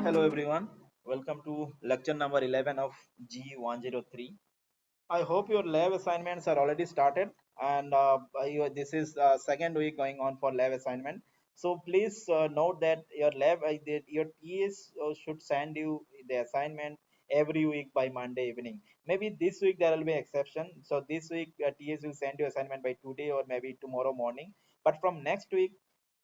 Hello everyone. Welcome to lecture number 11 of G103. I hope your lab assignments are already started and this is second week going on for lab assignment. So please note that your TAs should send you the assignment every week by Monday evening. Maybe this week there will be exception. So this week TAs will send you assignment by today or maybe tomorrow morning. But from next week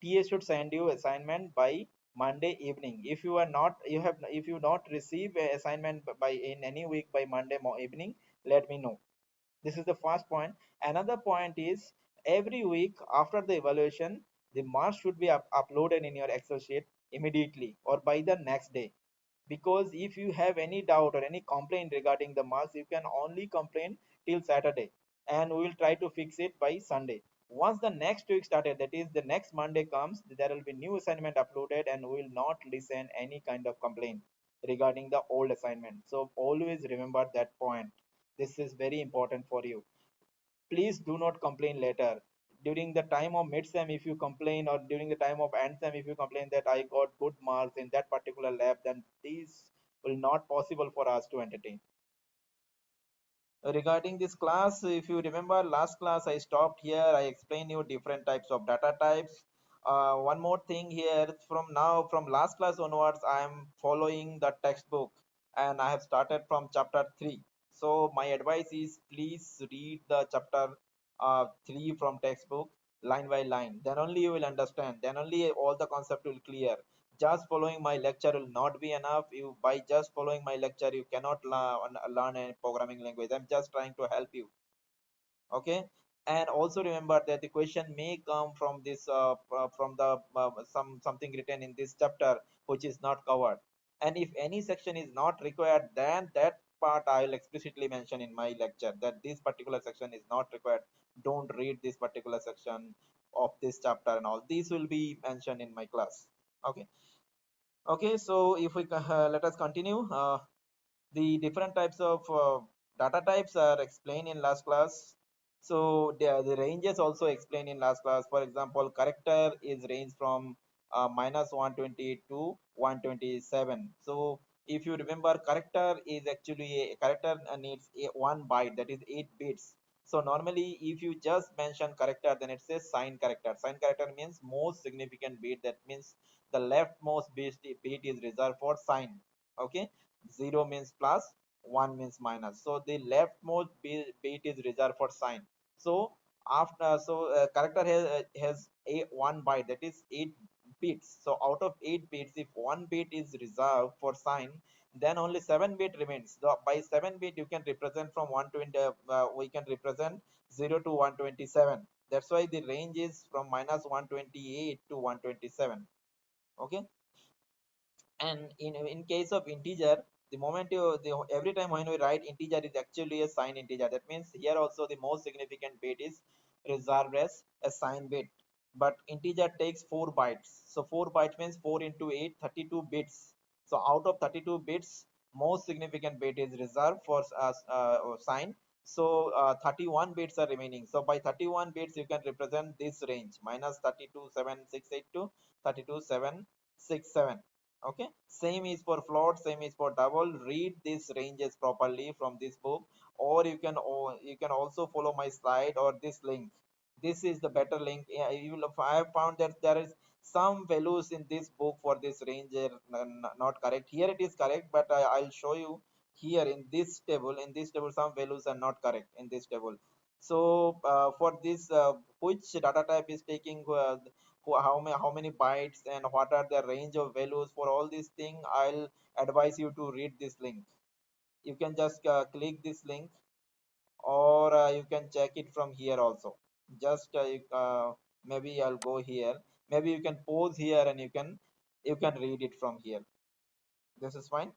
TA should send you assignment by Monday evening. If you are not you have if you not receive a assignment by in any week by Monday evening, let me know. This is the first point. Another point is every week after the evaluation, the marks should be uploaded in your Excel sheet immediately or by the next day. Because if you have any doubt or any complaint regarding the marks, you can only complain till Saturday and we will try to fix it by Sunday. Once the next week started, that is the next Monday comes, there will be new assignment uploaded and we will not listen any kind of complaint regarding the old assignment. So always remember that point. This is very important for you. Please do not complain later. During the time of mid-sem, if you complain, or during the time of end-sem, if you complain that I got good marks in that particular lab, then these will not possible for us to entertain. Regarding this class, if you remember last class, I stopped here. I explained you different types of data types. One more thing here, from last class onwards, I am following the textbook and I have started from chapter 3. So my advice is please read the chapter 3 from textbook line by line. Then only you will understand. Then only all the concept will clear. Just following my lecture will not be enough. You by just following my lecture you cannot learn a programming language. I'm just trying to help you. Okay. And also remember that the question may come from this from the something written in this chapter which is not covered. And if any section is not required, then that part I will explicitly mention in my lecture that this particular section is not required. Don't read this particular section of this chapter, and all these will be mentioned in my class. Okay. Okay, so if we let us continue. The different types of data types are explained in last class. So the ranges also explained in last class. For example, character is range from minus 128 to 127. So if you remember, character is actually a character needs one byte, that is 8 bits. So normally if you just mention character, then it says sign character. Sign character means most significant bit. That means the leftmost bit is reserved for sign. Okay, 0 means plus, 1 means minus. So the leftmost bit is reserved for sign. So character has a one byte, that is 8 bits. So out of 8 bits, if one bit is reserved for sign, then only 7 bit remains. So by 7 bit you can represent from 120 we can represent 0 to 127. That's why the range is from minus 128 to 127. Okay. And in case of integer, the moment every time when we write integer is actually a sign integer. That means here also the most significant bit is reserved as a sign bit. But integer takes 4 bytes. So 4 bytes means 4 into 8, 32 bits. So out of 32 bits, most significant bit is reserved for sign. So 31 bits are remaining. So by 31 bits you can represent this range minus 32,768 to 32,767. Okay, same is for float, same is for double. Read these ranges properly from this book, or you can also follow my slide or this link. This is the better link. Yeah, I have found that there is some values in this book for this range are not correct. Here it is correct, but I'll show you here in this table. In this table some values are not correct in this table. So for this which data type is taking how many bytes and what are the range of values for all these thing, I'll advise you to read this link. You can just click this link, or you can check it from here also. Just maybe I'll go here. Maybe you can pause here and you can read it from here. This is fine.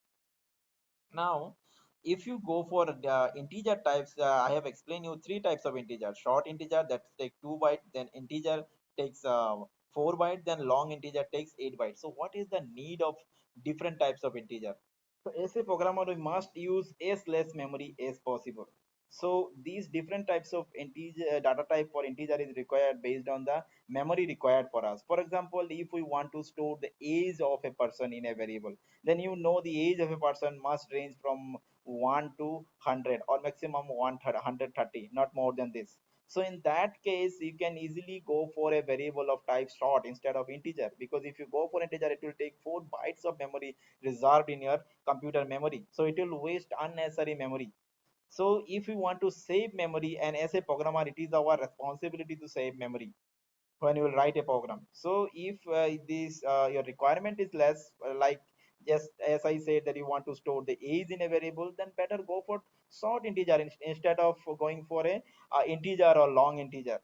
Now if you go for the integer types, I have explained you three types of integer: short integer that take 2 byte, then integer takes 4 byte, then long integer takes 8 bytes. So what is the need of different types of integer? So as a programmer we must use as less memory as possible. So these different types of integer data type for integer is required based on the memory required for us. For example, if we want to store the age of a person in a variable, then you know the age of a person must range from 1 to 100 or maximum 130, not more than this. So in that case, you can easily go for a variable of type short instead of integer, because if you go for integer, it will take 4 bytes of memory reserved in your computer memory. So it will waste unnecessary memory. So if you want to save memory, and as a programmer, it is our responsibility to save memory when you will write a program. So if this your requirement is less, like just as I said that you want to store the age in a variable, then better go for short integer instead of going for a integer or long integer.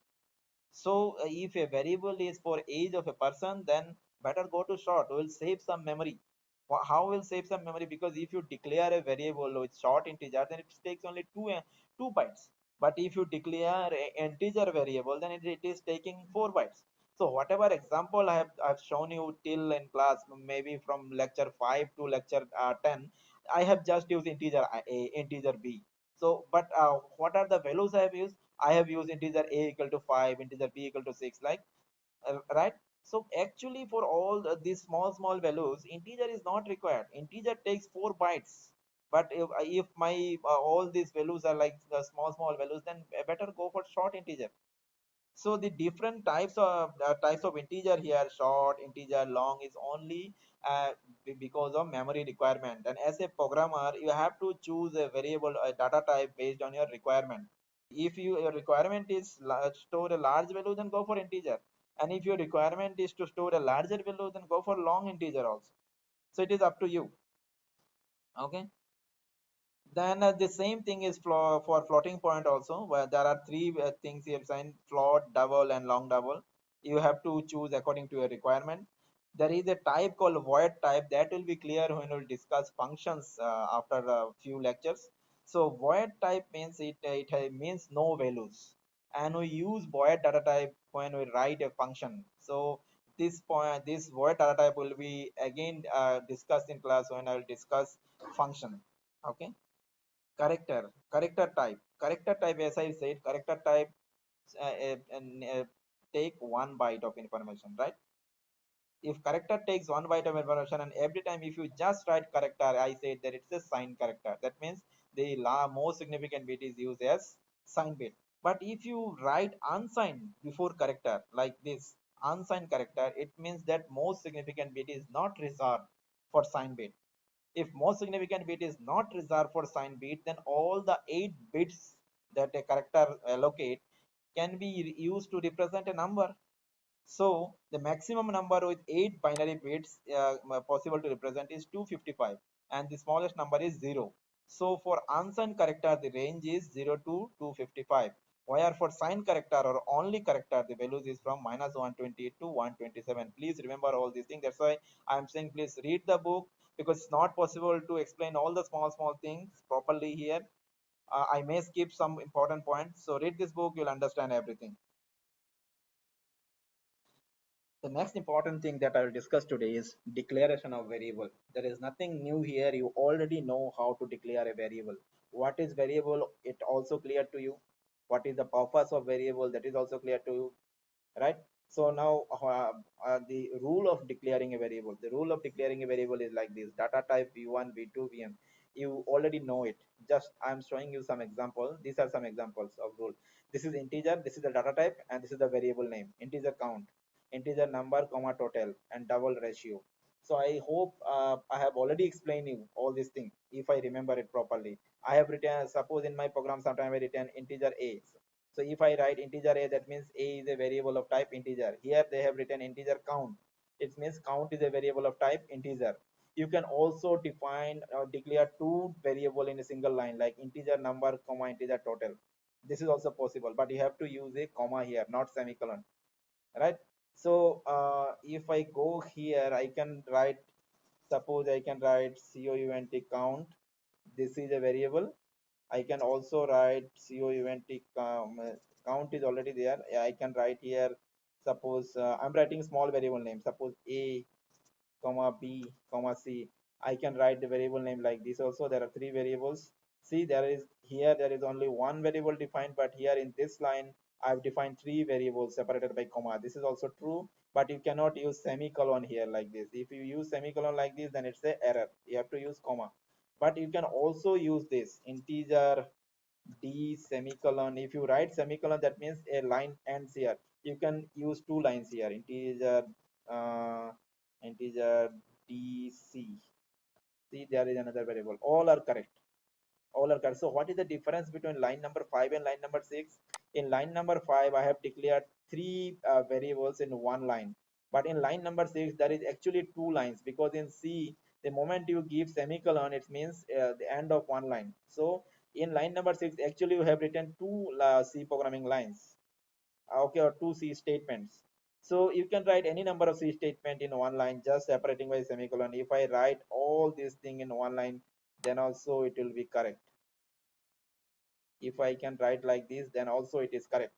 So if a variable is for age of a person, then better go to short. Will save some memory. How will save some memory? Because if you declare a variable with short integer, then it takes only 2 bytes. But if you declare a integer variable, then it is taking 4 bytes. So whatever example I've shown you till in class, maybe from lecture 5 to lecture 10, I have just used integer a, integer b. So, but what are the values I have used? I have used integer a equal to 5, integer b equal to 6, like right. So actually, for all these small values, integer is not required. Integer takes 4 bytes. But if my all these values are like small values, then better go for short integer. So the different types of integer here, short integer, long, is only because of memory requirement. And as a programmer, you have to choose a variable, a data type based on your requirement. If your requirement is store a large value, then go for integer. And if your requirement is to store a larger value, then go for long integer also. So it is up to you. Okay. Then the same thing is for floating point also, where there are three things here signed: float, double, and long double. You have to choose according to your requirement. There is a type called void type that will be clear when we'll discuss functions after a few lectures. So void type means it means no values, and we use void data type when we write a function. So this void data type will be again discussed in class when I will discuss function. Okay. Character type, as I said, character type take 1 byte of information, right? If character takes 1 byte of information, and every time if you just write character, I said that it's a signed character. That means the most significant bit is used as signed bit. But if you write unsigned before character like this, unsigned character, it means that most significant bit is not reserved for signed bit. If most significant bit is not reserved for sign bit, then all the 8 bits that a character allocate can be used to represent a number. So the maximum number with 8 binary bits possible to represent is 255, and the smallest number is 0. So for unsigned character, the range is 0 to 255. Where for signed character or only character, the values is from minus 128 to 127. Please remember all these things. That's why I'm saying please read the book, because it's not possible to explain all the small things properly here. I may skip some important points. So read this book, you'll understand everything. The next important thing that I will discuss today is declaration of variable. There is nothing new here. You already know how to declare a variable. What is variable? It also clear to you. What is the purpose of variable? That is also clear to you, right? So now the rule of declaring a variable. The rule of declaring a variable is like this: data type v1, v2, vm. You already know it. Just I'm showing you some example. These are some examples of rule. This is integer. This is the data type, and this is the variable name. Integer count, integer number, comma total, and double ratio. So I hope I have already explained you all these things if I remember it properly. I have written, suppose in my program sometime I written integer a. So if I write integer a, that means a is a variable of type integer. Here they have written integer count. It means count is a variable of type integer. You can also define or declare two variable in a single line, like integer number, comma integer total. This is also possible, but you have to use a comma here, not semicolon, right? So if I go here, I can write, suppose I can write count. This is a variable. I can also write count is already there. Yeah, I can write here, suppose I'm writing small variable name, suppose a, comma b, comma c. I can write the variable name like this also. There are three variables. See, there is here there is only one variable defined, but here in this line I've defined three variables separated by comma. This is also true, but you cannot use semicolon here like this. If you use semicolon like this, then it's a error. You have to use comma. But you can also use this integer d semicolon. If you write semicolon, that means a line ends here. You can use two lines here. Uh, integer dc. See, there is another variable. All are correct. All are correct. So what is the difference between line number 5 and line number 6? In line number 5, I have declared three variables in one line. But in line number 6, there is actually two lines, because in C, the moment you give semicolon, it means the end of one line. So in line number 6, actually you have written two C programming lines, okay, or two C statements. So you can write any number of C statement in one line, just separating by semicolon. If I write all these thing in one line, then also it will be correct. If I can write like this, then also it is correct.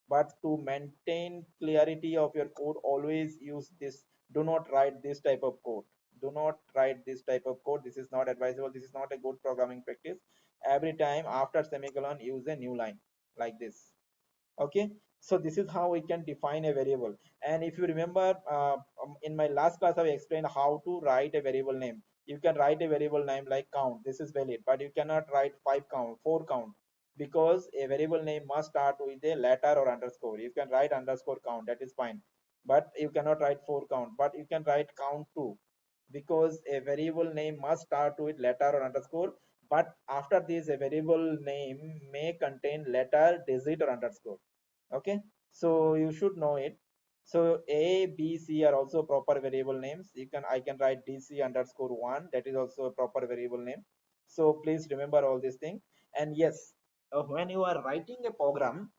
But to maintain clarity of your code, always use this. Do not write this type of code. Do not write this type of code. This is not advisable. This is not a good programming practice. Every time after semicolon, use a new line like this. Okay, so this is how we can define a variable. And if you remember, in my last class I explained how to write a variable name. You can write a variable name like count. This is valid, but you cannot write 5 count, 4 count, because a variable name must start with a letter or underscore. You can write underscore count, that is fine, but you cannot write 4 count. But you can write count 2, because a variable name must start with letter or underscore. But after this, a variable name may contain letter, digit, or underscore. Okay, so you should know it. So a, b, c are also proper variable names. I can write dc underscore 1, that is also a proper variable name. So please remember all these things. And yes, when you are writing a program,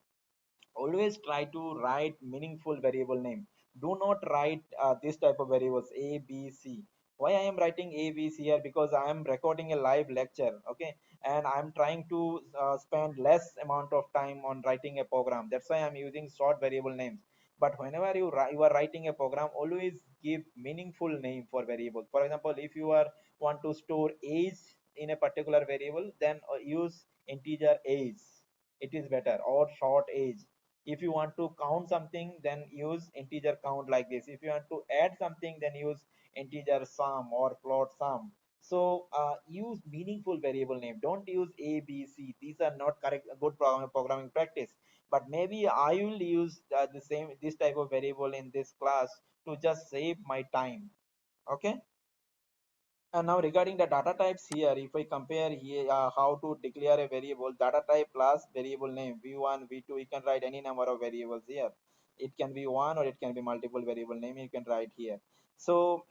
always try to write meaningful variable name. Do not write this type of variables a, b, c. Why I am writing a, b, c here? Because I am recording a live lecture, okay, and I'm trying to spend less amount of time on writing a program. That's why I'm using short variable names. But whenever you are writing a program, always give meaningful name for variables. For example, if you are want to store age in a particular variable, then use integer age. It is better, or short age. If you want to count something, then use integer count like this. If you want to add something, then use integer sum or float sum. So use meaningful variable name. Don't use a, b, c. These are not correct good programming practice. But maybe I will use the same this type of variable in this class to just save my time. Okay. And now regarding the data types here, if I compare here how to declare a variable data type plus variable name v1, v2, you can write any number of variables here. It can be one or it can be multiple variable name you can write here. So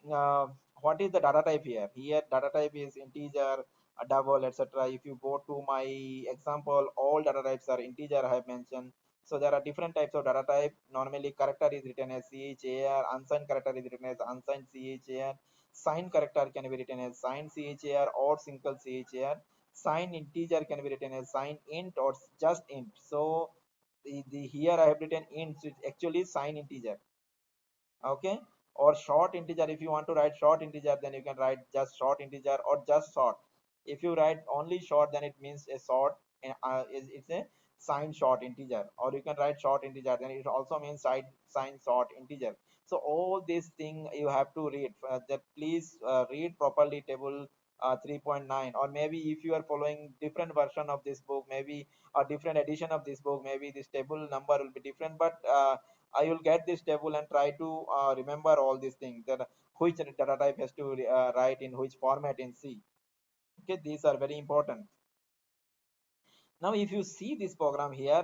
what is the data type here? Here data type is integer, a double, etc. If you go to my example, all data types are integer I have mentioned. So there are different types of data type. Normally character is written as char, unsigned character is written as unsigned char. Signed character can be written as signed char or single char. Signed integer can be written as signed int or just int. So the here I have written int, so it's actually signed integer. Okay, or short integer. If you want to write short integer, then you can write just short integer or just short. If you write only short, then it means a short, it's a signed short integer. Or you can write short integer, then it also means signed short integer. So all these thing you have to read, that please read properly table 3.9. Or maybe if you are following different version of this book, maybe a different edition of this book, maybe this table number will be different. But I will get this table and try to remember all these things, that which data type has to write in which format in C. Okay, these are very important. Now if you see this program here,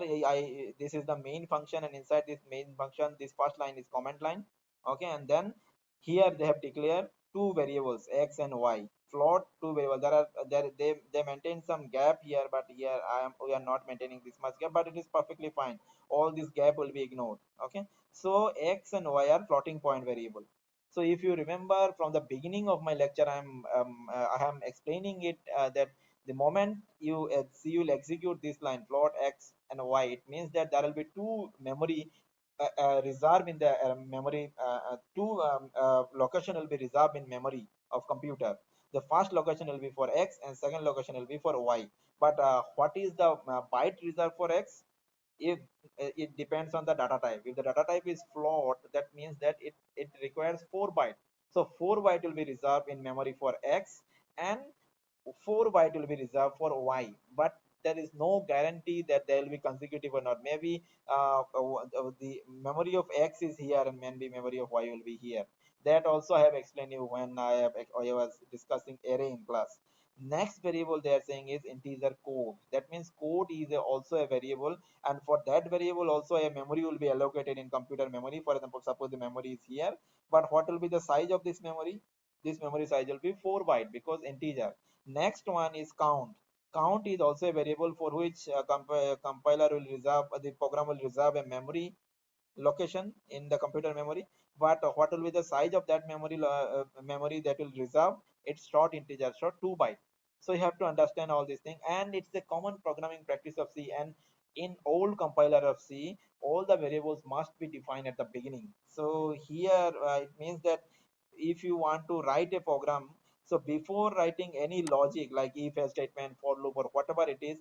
this is the main function, and inside this main function, this first line is comment line. Okay, and then here they have declared two variables x and y, float two variables. They maintain some gap here, but here we are not maintaining this much gap, but it is perfectly fine. All this gap will be ignored. Okay, so x and y are floating point variable. So if you remember from the beginning of my lecture, I am explaining it, that the moment you will execute this line float x and y, it means that there will be two memory reserved in the memory, two location will be reserved in memory of computer. The first location will be for x and second location will be for y. But what is the byte reserved for x? If it depends on the data type. If the data type is float, that means that it requires 4 byte. So 4 byte will be reserved in memory for x, and 4 byte will be reserved for y. But there is no guarantee that they will be consecutive or not. Maybe the memory of x is here and maybe memory of y will be here. That also I have explained you when I was discussing array in class. Next variable they are saying is integer code. That means code is also a variable, and for that variable also a memory will be allocated in computer memory. For example, suppose the memory is here, but what will be the size of this memory? This memory size will be 4 byte because integer. Next one is count. Count is also a variable for which compiler will reserve, the program will reserve a memory location in the computer memory. But what will be the size of that memory that will reserve? It's short integer, short 2 byte. So you have to understand all these things, and it's a common programming practice of C. And in old compiler of C, all the variables must be defined at the beginning. So here it means that if you want to write a program, so before writing any logic like if a statement, for loop, or whatever it is,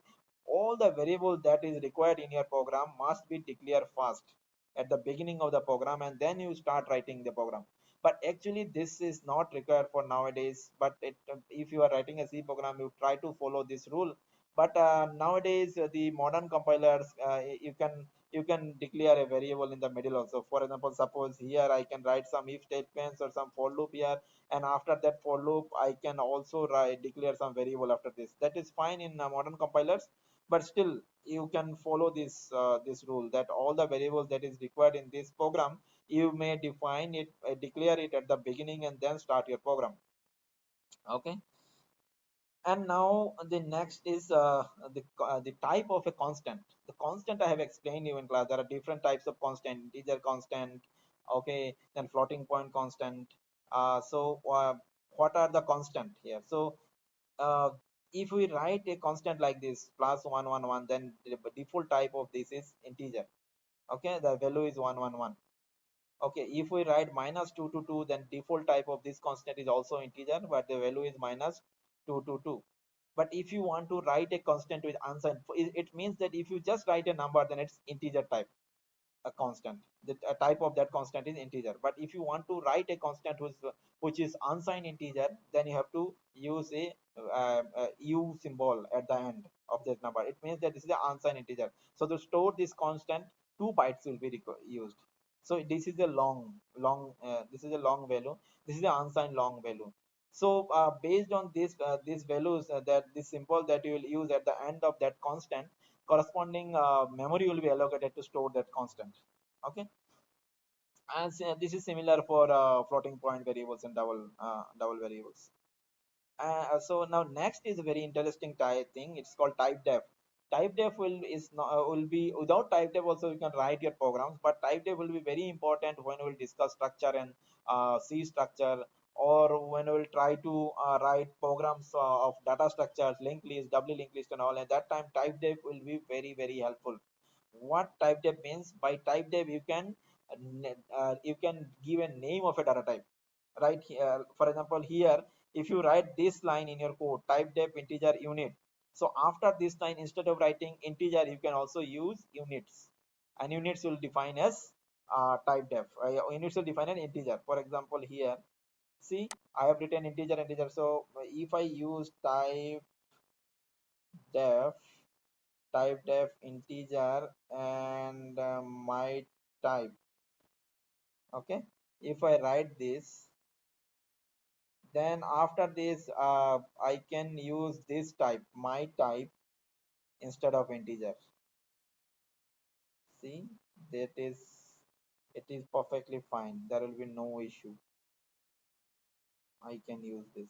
all the variables that is required in your program must be declared first at the beginning of the program, and then you start writing the program. But actually this is not required for nowadays. But if you are writing a C program, you try to follow this rule. But nowadays the modern compilers, you can declare a variable in the middle also. For example, suppose here I can write some if statements or some for loop here, and after that for loop I can also declare some variable after this. That is fine in modern compilers. But still you can follow this rule that all the variables that is required in this program, you may define it, declare it at the beginning and then start your program. Okay. And now the next is the type of a constant. The constant I have explained you in class. There are different types of constant: integer constant, okay, then floating point constant. So what are the constant here? So uh, if we write a constant like this plus 111, then the default type of this is integer. Okay, the value is 111. Okay, if we write minus 222, then default type of this constant is also integer, but the value is minus 222. But if you want to write a constant with unsigned, it means that if you just write a number, then it's integer type, a constant. The type of that constant is integer. But if you want to write a constant which is unsigned integer, then you have to use a u symbol at the end of that number. It means that this is an unsigned integer. So to store this constant, 2 bytes will be used. So this is a this is a long value. This is an unsigned long value. So based on this these values, that this symbol that you will use at the end of that constant, corresponding memory will be allocated to store that constant. Okay. And this is similar for floating point variables and double variables. So now next is a very interesting type thing. It's called type def. Type def will be without type def also you can write your programs, but type def will be very important when we'll discuss structure and C structure, or when we'll try to write programs of data structures, linked list, doubly linked list, and all. At that time, type def will be very helpful. What type def means? By type def you can give a name of a data type. Right here, for example, here if you write this line in your code, type def integer unit, so after this line, instead of writing integer, you can also use units, and units will define as type def. Units will define an integer. For example, here, see, I have written integer. So if I use def type def integer and my type, okay, if I write this, then after this I can use this type, my type, instead of integer. See, that is, it is perfectly fine, there will be no issue. I can use this.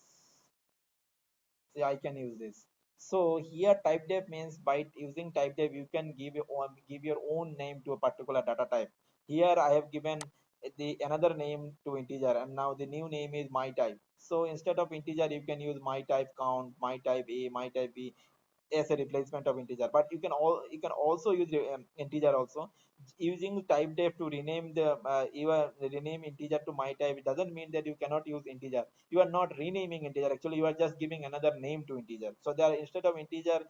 See, I can use this. So here type def means by using type def you can give your own name to a particular data type. Here I have given the another name to integer, and now the new name is my type. So instead of integer you can use my type count, my type a, my type b. as a replacement of integer. But you can also use integer also. Using type def to rename the your rename integer to my type, it doesn't mean that you cannot use integer. You are not renaming integer, actually you are just giving another name to integer. So there, instead of integer,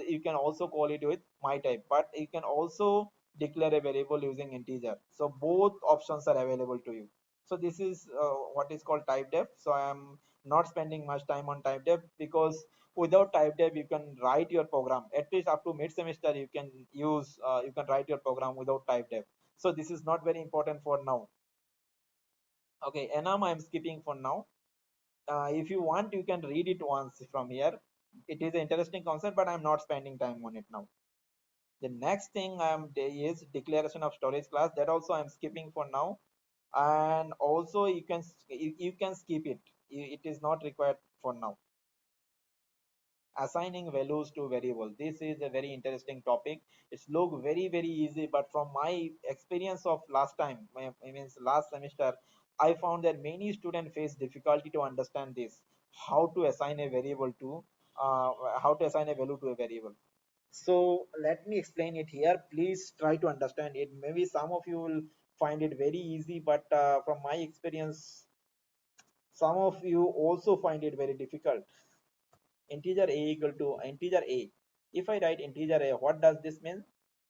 you can also call it with my type, but you can also declare a variable using integer. So both options are available to you. So this is what is called type def. So I am not spending much time on type def, because without type def you can write your program at least up to mid semester. You can use you can write your program without type def. So this is not very important for now. Okay, enum I am skipping for now. If you want, you can read it once from here. It is an interesting concept, but I'm not spending time on it now. The next thing is declaration of storage class. That also I'm skipping for now. And also you can skip it. It is not required for now. Assigning values to variable, this is a very interesting topic. It's look very easy, but from my experience of last time, I means last semester, I found that many students face difficulty to understand this, how to assign a variable to uh, how to assign a value to a variable. So let me explain it here. Please try to understand it. Maybe some of you will find it very easy, but from my experience, some of you also find it very difficult. Integer a equal to integer a. If I write integer a, what does this mean?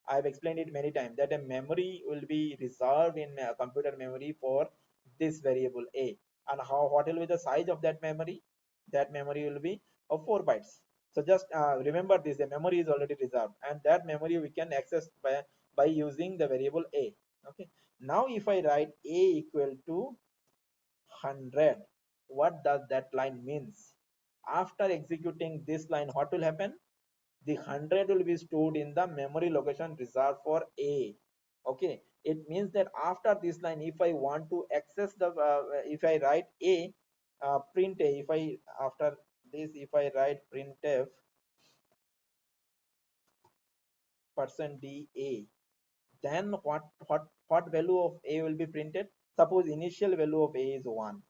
I've explained it many times that a memory will be reserved in computer memory for this variable a. And how, what will be the size of that memory? That memory will be of 4 bytes. So just remember this, the memory is already reserved, and that memory we can access by using the variable a. Okay, now if I write a equal to 100, what does that line means? After executing this line, what will happen? The 100 will be stored in the memory location reserved for a. Okay, it means that after this line, if I want to access the if I write a, print a, if I after this, if I write printf percent d a, then what value of a will be printed? Suppose initial value of a is 1.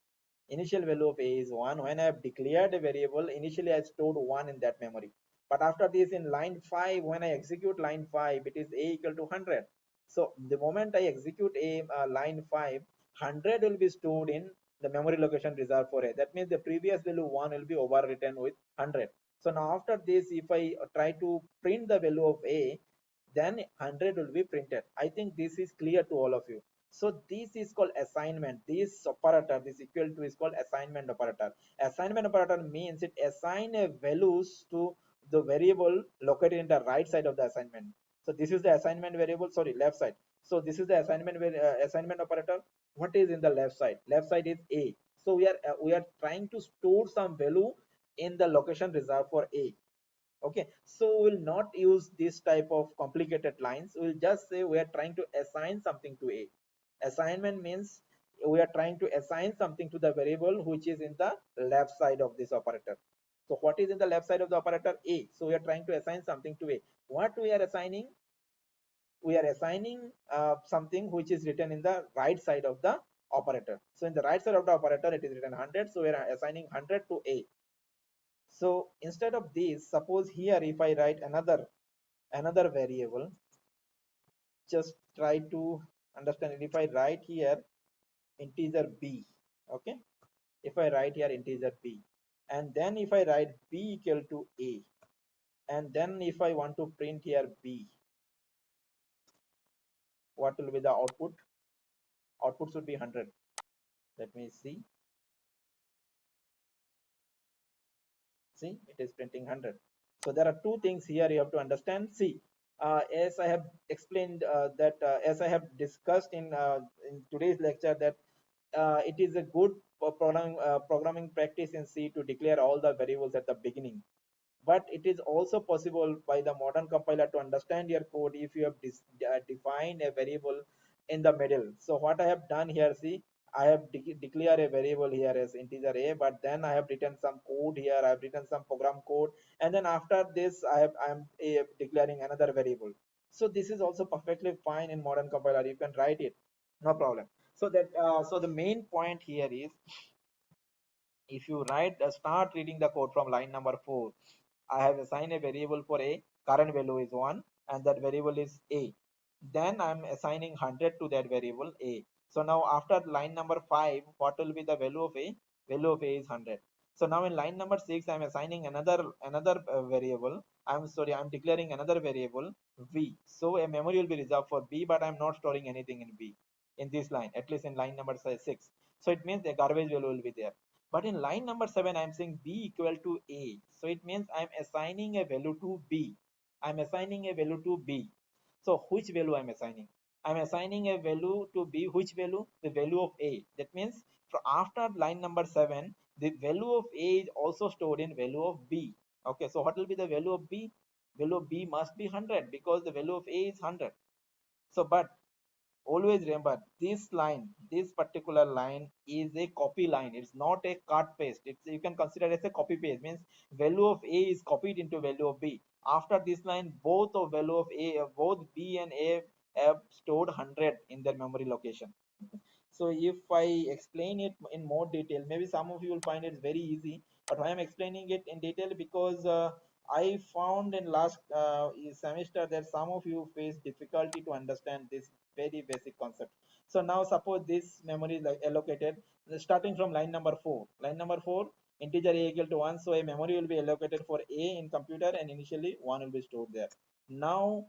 Initial value of a is 1. When I have declared a variable, initially I stored 1 in that memory. But after this, in line 5, when I execute line 5, it is a equal to 100. So the moment I execute a line 5, 100 will be stored in the memory location reserved for a. That means the previous value 1 will be overwritten with 100. So now after this, if I try to print the value of a, then 100 will be printed. I think this is clear to all of you. So this is called assignment. This operator, this equal to, is called assignment operator. Assignment operator means it assign a values to the variable located in the right side of the assignment. So this is the assignment variable, sorry, left side. So this is the assignment operator. What is in the left side? Left side is a. So we are trying to store some value in the location reserved for a. Okay, so we'll not use this type of complicated lines. We'll just say we are trying to assign something to a. Assignment means we are trying to assign something to the variable which is in the left side of this operator. So what is in the left side of the operator? A. So we are trying to assign something to a. What we are assigning? We are assigning something which is written in the right side of the operator. So in the right side of the operator it is written 100, so we are assigning 100 to a. So instead of this, suppose here if I write another variable, just try to understand it. If I write here integer b, okay, if I write here integer b, and then if I write b equal to a, and then if I want to print here b, what will be the output? Output should be 100. Let me see, it is printing 100. So there are two things here you have to understand. See, as I have explained that as I have discussed in today's lecture, that it is a good programming practice in C to declare all the variables at the beginning. But it is also possible by the modern compiler to understand your code if you have defined a variable in the middle. So what I have done here, see, I have declared a variable here as integer a, but then I have written some code here. I have written some program code, and then after this, I am declaring another variable. So this is also perfectly fine in modern compiler. You can write it, no problem. So that so the main point here is, if you write start reading the code from line number 4, I have assigned a variable for a, current value is 1, and that variable is a. Then I'm assigning 100 to that variable a. So now after line number 5, what will be the value of a? Value of a is 100. So now in line number 6, I'm assigning another variable. I'm declaring another variable v. So a memory will be reserved for b, but I'm not storing anything in b in this line, at least in line number 6. So it means the garbage value will be there. But in line number 7, I'm saying b equal to a. So it means I'm assigning a value to b. I'm assigning a value to b. So which value I'm assigning? I'm assigning a value to b. Which value? The value of a. That means after line number 7, the value of a is also stored in value of b. Okay, so what will be the value of b? Value of b must be 100 because the value of a is 100. So, but always remember this particular line is a copy line. It's not a cut paste. It's, you can consider it as a copy paste, means value of a is copied into value of b. After this line, both of value of a, both b and a have stored 100 in their memory location. So if I explain it in more detail, maybe some of you will find it very easy, but I am explaining it in detail because I found in last semester that some of you face difficulty to understand this very basic concept. So now suppose this memory is like allocated starting from line number 4. Line number 4, integer a equal to 1. So a memory will be allocated for a in computer, and initially 1 will be stored there. Now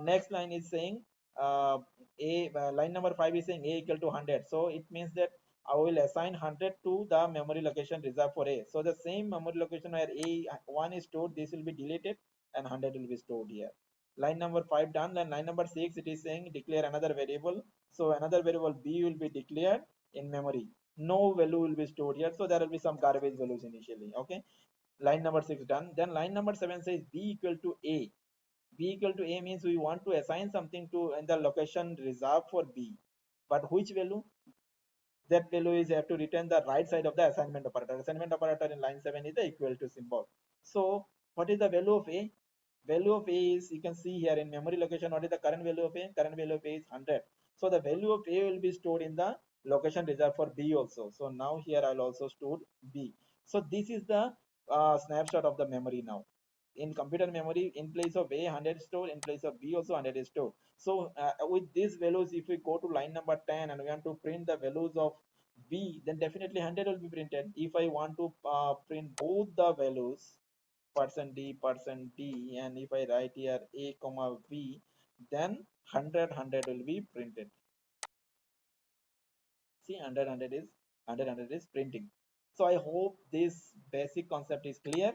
next line is saying line number 5 is saying a equal to 100. So it means that I will assign 100 to the memory location reserved for a. So the same memory location where a 1 is stored, this will be deleted and 100 will be stored here. Line number 5 done. Then line number 6, it is saying declare another variable. So another variable b will be declared in memory. No value will be stored here, so there will be some garbage values initially. Okay, line number 6 done. Then line number 7 says b equal to a. B equal to a means we want to assign something to in the location reserved for b, but which value? That value is, you have to return the right side of the assignment operator. Assignment operator in line 7 is the equal to symbol. So what is the value of a? Value of a is, you can see here in memory location, what is the current value of a? Current value of a is 100. So the value of a will be stored in the location reserved for b also. So now here I'll also store b. So this is the snapshot of the memory now. In computer memory, in place of a, 100 is stored, in place of b also 100 is stored. So with these values, if we go to line number 10 and we want to print the values of b, then definitely 100 will be printed. If I want to print both the values, percent d, and if I write here a comma b, then 100 will be printed. See, 100 is 100 is printing. So I hope this basic concept is clear.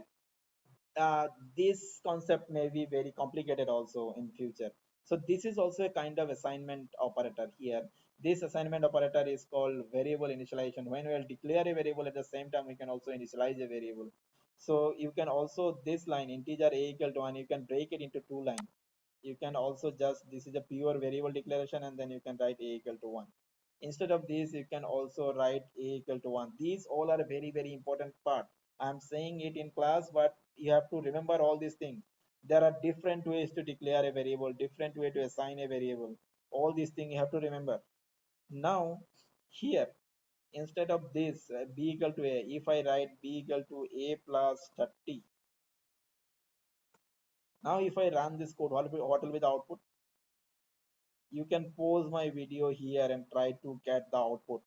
This concept may be very complicated also in future. So this is also a kind of assignment operator here. This assignment operator is called variable initialization. When we will declare a variable, at the same time we can also initialize a variable. So you can also, this line integer a equal to 1, you can break it into two lines. You can also just, this is a pure variable declaration, and then you can write a equal to 1. Instead of this, you can also write a equal to 1. These all are a very important part. I'm saying it in class, but you have to remember all these things. There are different ways to declare a variable, different way to assign a variable. All these things you have to remember. Now here, instead of this b equal to a, if I write b equal to a plus 30, now if I run this code, what will be the output? You can pause my video here and try to get the output.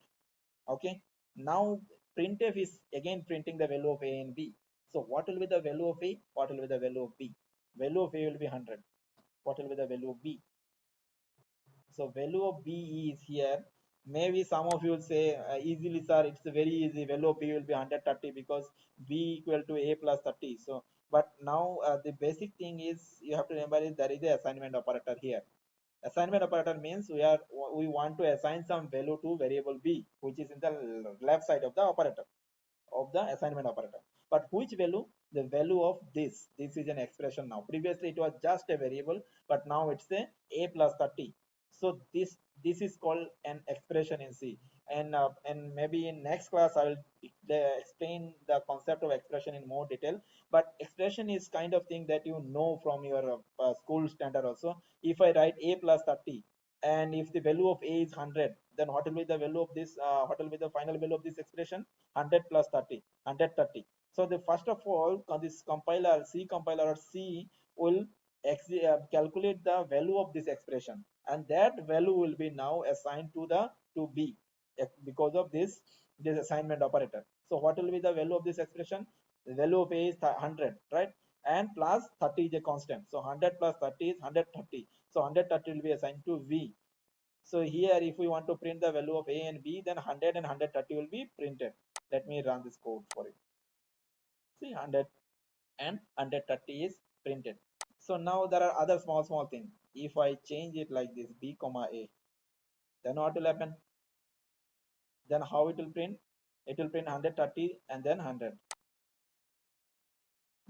Okay, now printf is again printing the value of a and b. So what will be the value of a? What will be the value of b? Value of a will be 100. What will be the value of b? So value of b is here. Maybe some of you will say easily, sir, it's very easy, value of b will be 130 because b equal to a plus 30. So but now the basic thing is, you have to remember is there is a assignment operator here. Assignment operator means we want to assign some value to variable b, which is in the left side of the operator, of the assignment operator. But which value? The value of this. This is an expression now. Previously it was just a variable, but now it's a plus 30. So this is called an expression in C. And maybe in next class I will explain the concept of expression in more detail. But expression is kind of thing that you know from your school standard also. If I write a plus 30, and if the value of a is 100, then what will be the value of this? What will be the final value of this expression? 100 plus 30, 130. So the first of all, this compiler, C compiler or C will calculate the value of this expression, and that value will be now assigned to the to B because of this assignment operator. So what will be the value of this expression? The value of A is 100, right? And plus 30 is a constant. So 100 plus 30 is 130. So 130 will be assigned to V. So here, if we want to print the value of A and B, then 100 and 130 will be printed. Let me run this code for it. See, 100 and 130 is printed. So now there are other small things. If I change it like this, B comma A, then what will happen? Then how it will print? It will print 130 and then 100,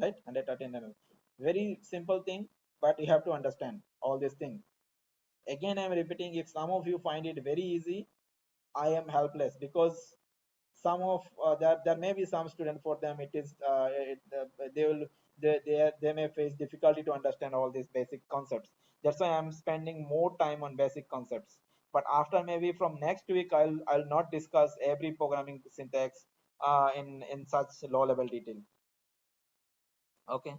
right? 130 and 100. Very simple thing, but you have to understand all these things. Again, I am repeating, if some of you find it very easy, I am helpless, because some of there may be some student, for them it is they will they may face difficulty to understand all these basic concepts. That's why I'm spending more time on basic concepts. But after, maybe from next week, I'll not discuss every programming syntax in such low level detail. Okay.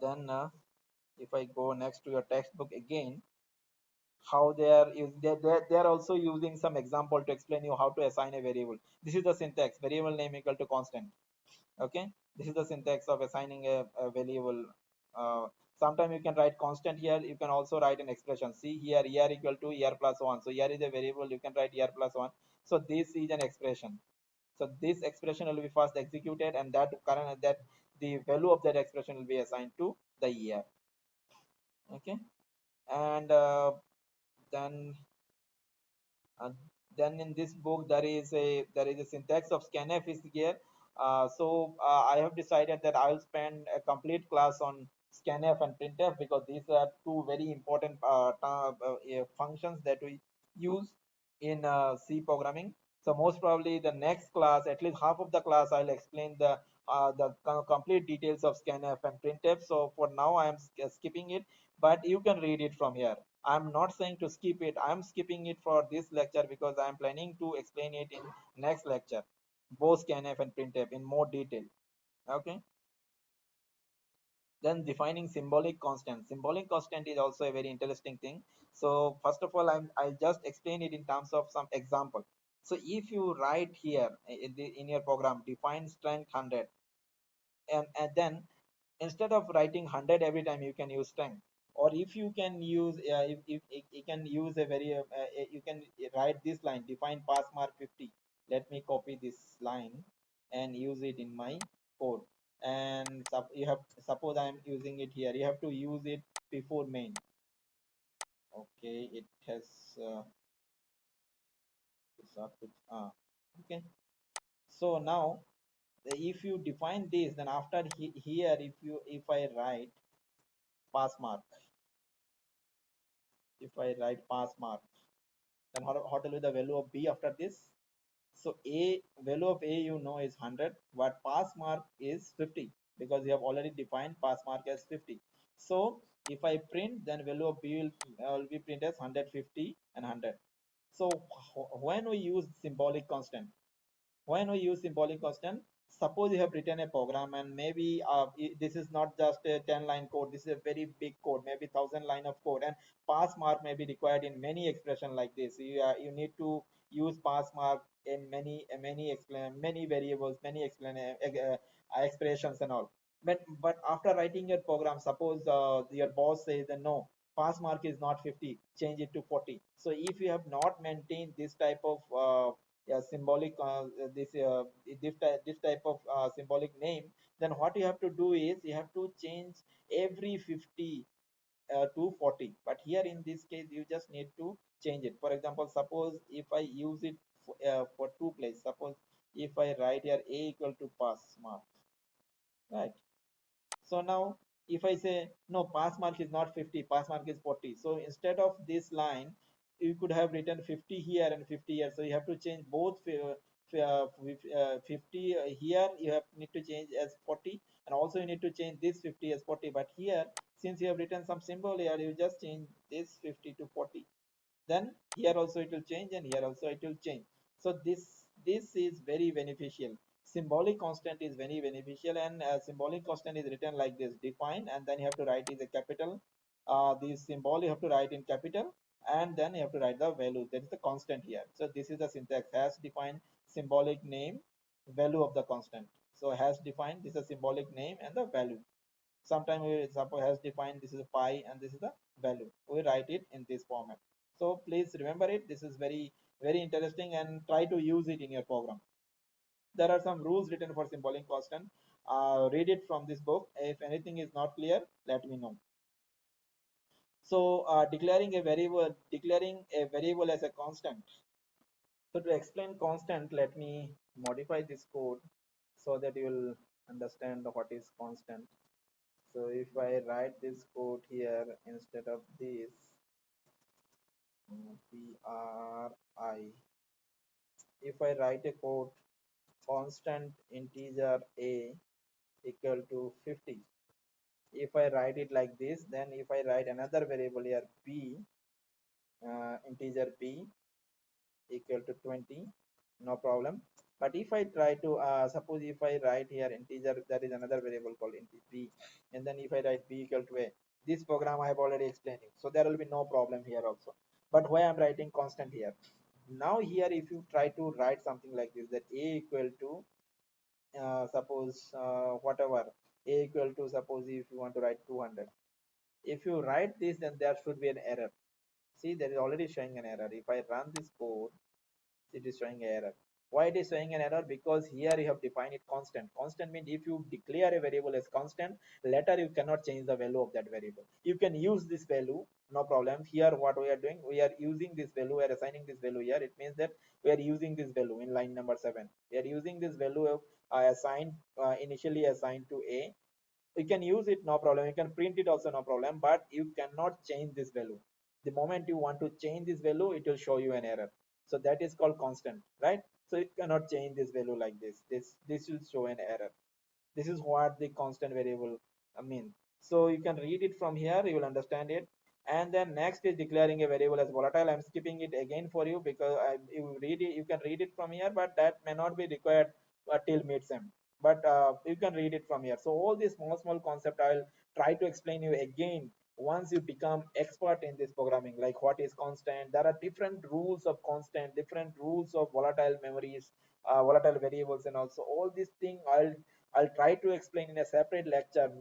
Then if I go next to your textbook again, how they're also using some example to explain you how to assign a variable. This is the syntax: variable name equal to constant. Okay, this is the syntax of assigning a variable. Sometimes you can write constant here, you can also write an expression. See here, er equal to er plus 1. So here is a variable, you can write er plus 1. So this is an expression. So this expression will be first executed, and that the value of that expression will be assigned to the er. Okay. And then uh, then in this book, there is a syntax of scanf is here. I have decided that I'll spend a complete class on scanf and printf, because these are two very important functions that we use in C programming. So most probably the next class, at least half of the class, I'll explain the complete details of scanf and printf. So for now, I am skipping it, but you can read it from here. I'm not saying to skip it. I'm skipping it for this lecture because I'm planning to explain it in next lecture, both scanf and printf in more detail. Okay. Then defining symbolic constant. Symbolic constant is also a very interesting thing. So first of all, I'll just explain it in terms of some example. So if you write here in your program, define strength 100, and then instead of writing 100 every time, you can use strength. Or if you can use if you can use a very you can write this line: define pass mark 50. Let me copy this line and use it in my code. And you have, suppose I am using it here, you have to use it before main. Okay, it has okay. So now, if you define this, then after here, if I write pass mark, if I write pass mark, then what will be the value of B after this? So A, value of A you know is 100, but pass mark is 50, because you have already defined pass mark as 50. So if I print, then value of B will be printed as 150 and 100. So when we use symbolic constant, when we use symbolic constant, suppose you have written a program, and maybe this is not just a 10-line code, this is a very big code, maybe 1,000 line of code, and pass mark may be required in many expression like this. You need to use pass mark in many variables, many expressions and all. But after writing your program, suppose your boss says that no, pass mark is not 50, change it to 40. So if you have not maintained this type of yeah, symbolic this type of symbolic name, then what you have to do is you have to change every 50 to 40. But here in this case, you just need to change it. For example, suppose if I use it for two places, suppose if I write here a equal to pass mark, right? So now if I say no, pass mark is not 50, pass mark is 40. So instead of this line, you could have written 50 here and 50 here. So you have to change both 50 here, you have need to change as 40, and also you need to change this 50 as 40. But here, since you have written some symbol here, you just change this 50 to 40. Then here also it will change, and here also it will change. So this is very beneficial. symbolic constant is very beneficial, and symbolic constant is written like this: define, and then you have to write is a capital. This symbol you have to write in capital, and then you have to write the value. That is the constant here. So this is the syntax: hash define, symbolic name, value of the constant. So hash define, this is a symbolic name and the value. Sometimes we suppose has defined this is a pi and this is the value. We write it in this format. So please remember it. This is very interesting, and try to use it in your program. There are some rules written for symbolic constant. Read it from this book. If anything is not clear, let me know. So declaring a variable as a constant. So to explain constant, let me modify this code so that you will understand what is constant. So if I write this code here instead of this, PRI, if I write a code constant integer a equal to 50, if I write it like this, then if I write another variable here b, integer b equal to 20, no problem. But if I try to suppose if I write here integer, that is another variable called b, and then if I write b equal to a, this program I have already explained it, so there will be no problem here also. But why I'm writing constant here? Now here if you try to write something like this, that a equal to suppose whatever, a equal to, suppose if you want to write 200, if you write this, then there should be an error. See, there is already showing an error. If I run this code, it is showing an error. Why it is showing an error? Because here you have defined it constant. Constant means if you declare a variable as constant, later you cannot change the value of that variable. You can use this value, no problem. Here what we are doing, we are using this value, we are assigning this value here. It means that we are using this value in line number 7. We are using this value of assigned initially assigned to a. You can use it, no problem. You can print it also, no problem, but you cannot change this value. The moment you want to change this value, it will show you an error. So that is called constant, right? So you cannot change this value like this will show an error. This is what the constant variable mean. So you can read it from here, you will understand it. And then next is declaring a variable as volatile. I'm skipping it again for you because you read it, you can read it from here, but that may not be required till mid-sem. But you can read it from here. So all these small concept I'll try to explain you again once you become expert in this programming, like what is constant. There are different rules of constant, different rules of volatile memories, volatile variables, and also all these things I'll try to explain in a separate lecture,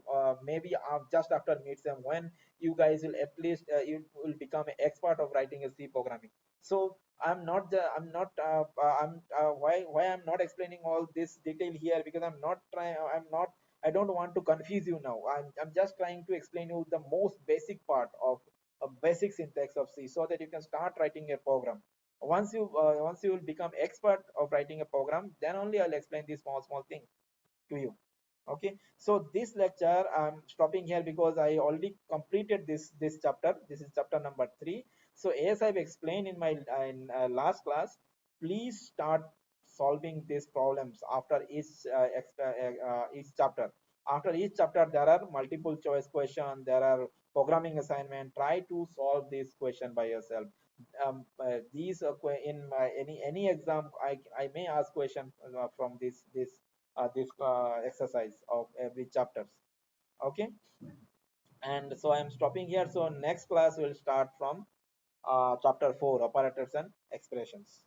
maybe just after midsem, when you guys will at least you will become an expert of writing a C programming. So I'm not I'm why I'm not explaining all this detail here, because I'm not, I don't want to confuse you now. I'm just trying to explain you the most basic part of a basic syntax of C, so that you can start writing a program. Once you will become expert of writing a program, then only I'll explain these small things to you. Okay, so this lecture I'm stopping here because I already completed this chapter. This is chapter number 3. So as I've explained in my last class, please start solving these problems after each chapter. After each chapter there are multiple choice question, there are programming assignment. Try to solve this question by yourself. These in my any exam, I may ask question from this exercise of every chapters. Okay, and so I'm stopping here. So next class will start from chapter 4, operators and expressions.